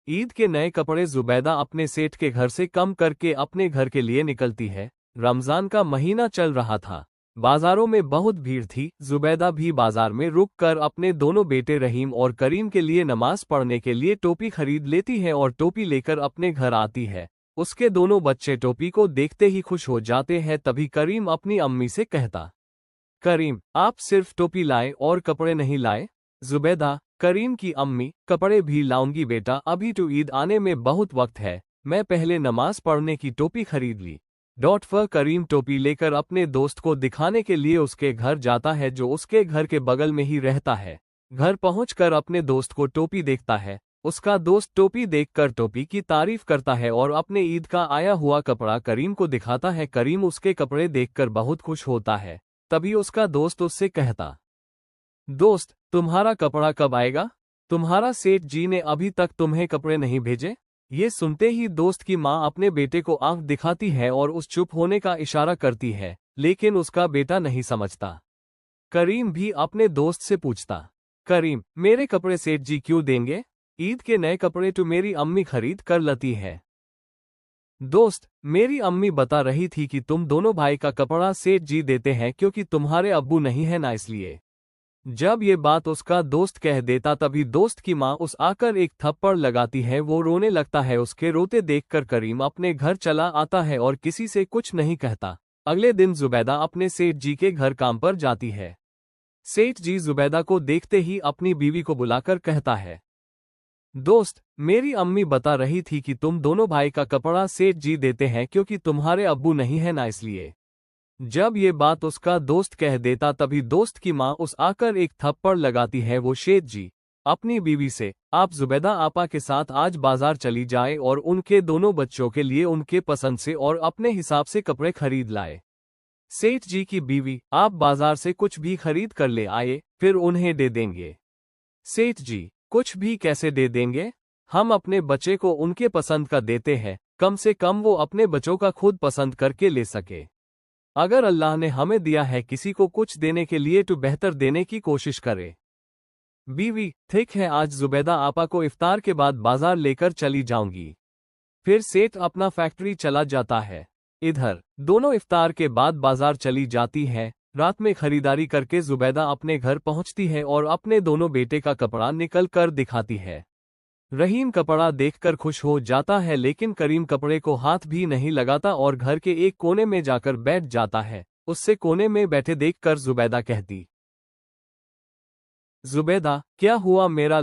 ईद के नए कपड़े जुबैदा अपने सेठ के घर से कम करके अपने घर के लिए निकलती है। रमजान का महीना चल रहा था। बाजारों में बहुत भीड़ थी। जुबैदा भी बाजार में रुक कर अपने दोनों बेटे रहीम और करीम के लिए नमाज पढ़ने के लिए टोपी खरीद लेती है और टोपी लेकर अपने घर आती है। उसके दोनों बच्चे टोपी को देखते ही खुश हो जाते हैं। तभी करीम अपनी अम्मी से कहता, करीम, आप सिर्फ टोपी लाए और कपड़े नहीं लाए? जुबैदा, करीम की अम्मी, कपड़े भी लाऊंगी बेटा, अभी तो ईद आने में बहुत वक्त है, मैं पहले नमाज पढ़ने की टोपी खरीद ली। करीम टोपी लेकर अपने दोस्त को दिखाने के लिए उसके घर जाता है, जो उसके घर के बगल में ही रहता है। घर पहुंचकर अपने दोस्त को टोपी देखता है। उसका दोस्त टोपी देखकर टोपी की तारीफ करता है और अपने ईद का आया हुआ कपड़ा करीम को दिखाता है। करीम उसके कपड़े देखकर बहुत खुश होता है। तभी उसका दोस्त उससे कहता, दोस्त, तुम्हारा कपड़ा कब आएगा? तुम्हारा सेठ जी ने अभी तक तुम्हें कपड़े नहीं भेजे? ये सुनते ही दोस्त की माँ अपने बेटे को आंख दिखाती है और उस चुप होने का इशारा करती है, लेकिन उसका बेटा नहीं समझता। करीम भी अपने दोस्त से पूछता, करीम, मेरे कपड़े सेठ जी क्यों देंगे? ईद के नए कपड़े तो मेरी अम्मी खरीद कर लाती है। दोस्त, मेरी अम्मी बता रही थी कि तुम दोनों भाई का कपड़ा सेठ जी देते हैं क्योंकि तुम्हारे अब्बू नहीं है ना, इसलिए। जब ये बात उसका दोस्त कह देता तभी दोस्त की माँ उस आकर एक थप्पड़ लगाती है। वो रोने लगता है। उसके रोते देखकर करीम अपने घर चला आता है और किसी से कुछ नहीं कहता। अगले दिन जुबैदा अपने सेठ जी के घर काम पर जाती है। सेठ जी जुबैदा को देखते ही अपनी बीवी को बुलाकर कहता है, दोस्त, मेरी अम्मी बता रही थी कि तुम दोनों भाई का कपड़ा सेठ जी देते हैं क्योंकि तुम्हारे अब्बू नहीं है ना, इसलिए। जब ये बात उसका दोस्त कह देता तभी दोस्त की माँ उस आकर एक थप्पड़ लगाती है। वो सेठ जी अपनी बीवी से, आप जुबैदा आपा के साथ आज बाजार चली जाए और उनके दोनों बच्चों के लिए उनके पसंद से और अपने हिसाब से कपड़े खरीद लाए। सेठ जी की बीवी, आप बाजार से कुछ भी खरीद कर ले आए, फिर उन्हें दे देंगे। सेठ जी, कुछ भी कैसे दे देंगे? हम अपने बच्चे को उनके पसंद का देते हैं, कम से कम वो अपने बच्चों का खुद पसंद करके ले सके। अगर अल्लाह ने हमें दिया है किसी को कुछ देने के लिए तो बेहतर देने की कोशिश करे। बीवी, ठीक है, आज जुबैदा आपा को इफ्तार के बाद बाजार लेकर चली जाऊंगी। फिर सेठ अपना फैक्ट्री चला जाता है। इधर दोनों इफ्तार के बाद बाजार चली जाती है। रात में खरीदारी करके जुबैदा अपने घर पहुंचती है और अपने दोनों बेटे का कपड़ा निकल कर दिखाती है। रहीम कपड़ा देखकर खुश हो जाता है, लेकिन करीम कपड़े को हाथ भी नहीं लगाता और घर के एक कोने में जाकर बैठ जाता है। उससे कोने में बैठे देखकर जुबैदा कहती, जुबैदा, क्या हुआ मेरा